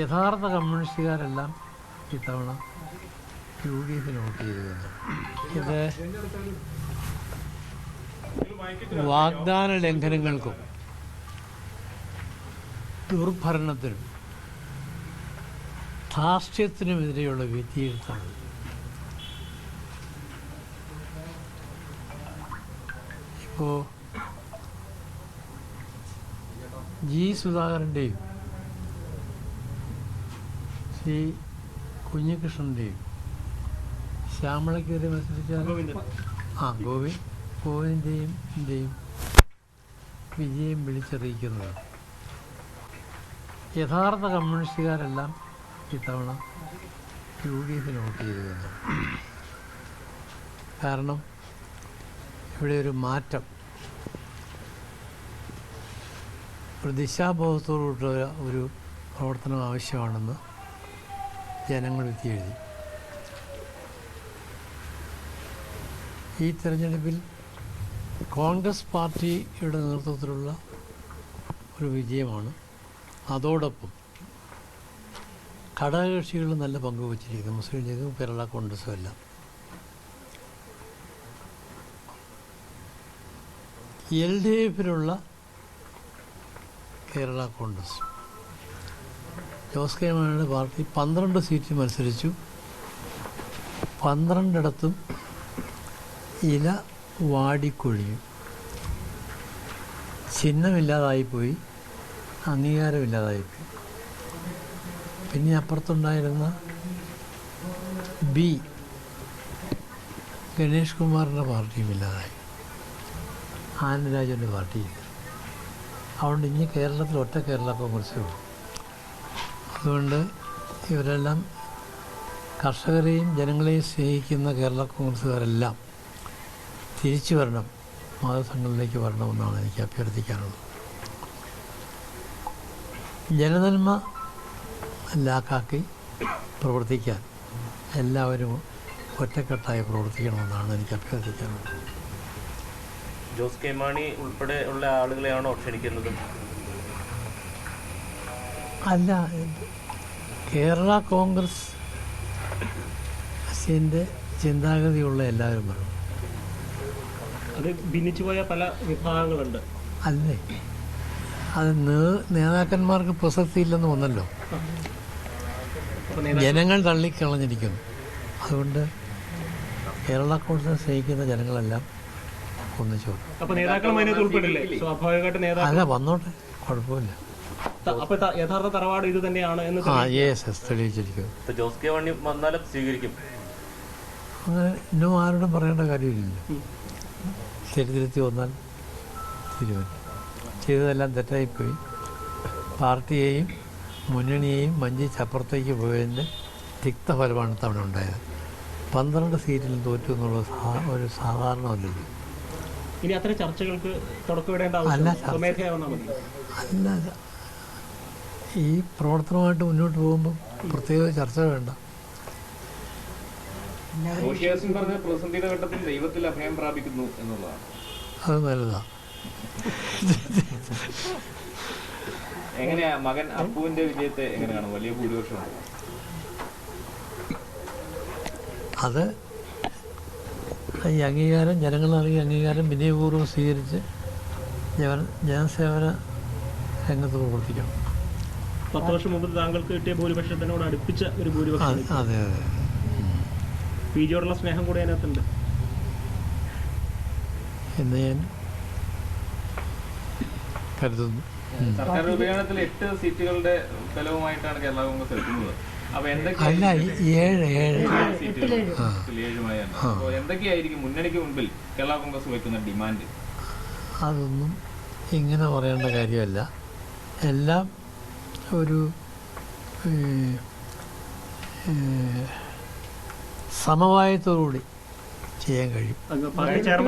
യഥാർത്ഥ കമ്മ്യൂണിസ്റ്റുകാരെല്ലാം ഇത്തവണ UDF vote ചെയ്തിരുന്നു. ഇത് വാഗ്ദാന ലംഘനങ്ങൾക്കും ദുർഭരണത്തിനും ധാർഷ്ട്യത്തിനുമെതിരെയുള്ള വിധിയെഴുത്താണ്. ഇപ്പോൾ സുധാകരൻ്റെയും ശ്രീ കുഞ്ഞികൃഷ്ണൻ്റെയും ശ്യാമളയ്ക്കെതിരെ മത്സരിച്ചാൽ ഗോവിന്ദൻ്റെയും വിജയം വിളിച്ചറിയിക്കുന്നത് യഥാർത്ഥ കമ്മ്യൂണിസ്റ്റുകാരെല്ലാം ഇത്തവണ UDF വോട്ട് ചെയ്തിരുന്നു. കാരണം ഇവിടെ ഒരു മാറ്റം, ഒരു ദിശാബോധത്തോടുള്ള ഒരു പ്രവർത്തനം ആവശ്യമാണെന്ന് ജനങ്ങൾ വിധി എഴുതി. ഈ തെരഞ്ഞെടുപ്പിൽ കോൺഗ്രസ് പാർട്ടിയുടെ നേതൃത്വത്തിലുള്ള ഒരു വിജയമാണ്. അതോടൊപ്പം ഘടകകക്ഷികൾ നല്ല പങ്കുവച്ചിരിക്കുന്നു. മുസ്ലിം ലീഗും കേരള കോൺഗ്രസും എല്ലാം. LDFിലുള്ള കേരള കോൺഗ്രസ്, ജോസ് കെ മാണിയുടെ പാർട്ടി 12 സീറ്റ് മത്സരിച്ചു. 12 ഇല വാടിക്കൊഴിഞ്ഞു. ചിഹ്നമില്ലാതായിപ്പോയി, അംഗീകാരമില്ലാതായിപ്പോയി. പിന്നെ അപ്പുറത്തുണ്ടായിരുന്ന ഗണേഷ് കുമാറിൻ്റെ പാർട്ടിയും ഇല്ലാതായി, ആനന്ദരാജൻ്റെ പാർട്ടിയില്ല. അതുകൊണ്ട് ഇനി കേരളത്തിൽ ഒറ്റ കേരള കോൺഗ്രസേ ഉള്ളൂ. അതുകൊണ്ട് ഇവരെല്ലാം കർഷകരെയും ജനങ്ങളെയും സ്നേഹിക്കുന്ന കേരള കോൺഗ്രസ്സുകാരെല്ലാം തിരിച്ചു വരണം, മതസംഘങ്ങളിലേക്ക് വരണമെന്നാണ് എനിക്ക് അഭ്യർത്ഥിക്കാനുള്ളത്. ജനനന്മ ലാക്കാക്കി പ്രവർത്തിക്കാൻ എല്ലാവരും ഒറ്റക്കെട്ടായി പ്രവർത്തിക്കണമെന്നാണ് എനിക്ക് അഭ്യർത്ഥിക്കാനുള്ളത്. ജോസ് കെ മാണി ഉൾപ്പെടെ ഉള്ള ആളുകളെയാണോ ക്ഷണിക്കുന്നത്? അല്ല, കേരള കോൺഗ്രസിൻ്റെ ചിന്താഗതിയുള്ള എല്ലാവരും വരണം. അത് ഭിന്നിച്ചുപോയ പല വിഭാഗങ്ങളുണ്ട്. അല്ലേ, അത് നേതാക്കന്മാർക്ക് പ്രസക്തിയില്ലെന്ന് വന്നല്ലോ. ജനങ്ങൾ തള്ളിക്കളഞ്ഞിരിക്കുന്നു. അതുകൊണ്ട് കേരള കോൺഗ്രസ് സ്നേഹിക്കുന്ന ജനങ്ങളെല്ലാം ഒന്നിച്ചു. അല്ല, വന്നോട്ടെ, കുഴപ്പമില്ല. യഥാർത്ഥ തറവാട് ഇത് തന്നെയാണ് എന്ന് തെളിയിച്ചിരിക്കും. ജോസ് കെ മാണി വന്നാലും സ്വീകരിക്കും. അങ്ങനെ ഇന്നും ആരോടും പറയേണ്ട കാര്യമില്ലല്ലോ. തിരുത്തി വന്നാൽ തീരുമാനം. ചെയ്തതെല്ലാം തെറ്റായിപ്പോയി. പാർട്ടിയെയും മുന്നണിയെയും വഞ്ചിച്ചപ്പുറത്തേക്ക് പോയതിൻ്റെ തിക്തഫലമാണ് തവണ ഉണ്ടായത്. 12 സീറ്റിൽ തോറ്റു എന്നുള്ളത് ഒരു സാധാരണമല്ലല്ലോ. ഇനി അത്തരം ചർച്ചകൾക്ക് തുടക്കമിടേണ്ട അല്ല, ഈ പ്രവർത്തനമായിട്ട് മുന്നോട്ട് പോകുമ്പോൾ പ്രത്യേക ചർച്ച വേണ്ട. പ്രതിസന്ധിയുടെ ഘട്ടത്തിൽ ദൈവത്തിൽ അഭയം പ്രാപിക്കുന്നു എന്നുള്ളതാണ്. അത് നല്ലതാണ്. എങ്ങനെയാ മകൻ അപ്പുവിന്റെ വിജയത്തെ എങ്ങനെയാണ്? വലിയ ഭൂരിപക്ഷമാണ്. അത് ഈ അംഗീകാരം, ജനങ്ങൾ നൽകിയ അംഗീകാരം വിനയപൂർവ്വം സ്വീകരിച്ച് ജനസേവന രംഗത്ത് പ്രവർത്തിക്കണം. 10 വർഷം മുമ്പ് താങ്കൾക്ക് കിട്ടിയ ഭൂരിപക്ഷത്തിനോട് അടുപ്പിച്ച ഒരു ഭൂരിപക്ഷം. അതെ അതെ. പിജിയോടുള്ള സ്നേഹം കൂടി അതിനകത്തുണ്ട് എന്ന് ഞാൻ കരുതുന്നു. സർക്കാർ രൂപീകരണത്തിൽ 8 സീറ്റുകളുടെ ഫലവുമായിട്ടാണ് കേരള കോൺഗ്രസ് എടുക്കുന്നത്. അപ്പൊ അല്ല, 7 എന്തൊക്കെയായിരിക്കും മുന്നണിക്ക് മുൻപിൽ കേരള കോൺഗ്രസ് വയ്ക്കുന്ന ഡിമാൻഡ്? അതൊന്നും ഇങ്ങനെ പറയേണ്ട കാര്യമല്ല. എല്ലാം ഒരു സമവായത്തോടുകൂടി ചെയ്യാൻ കഴിയും.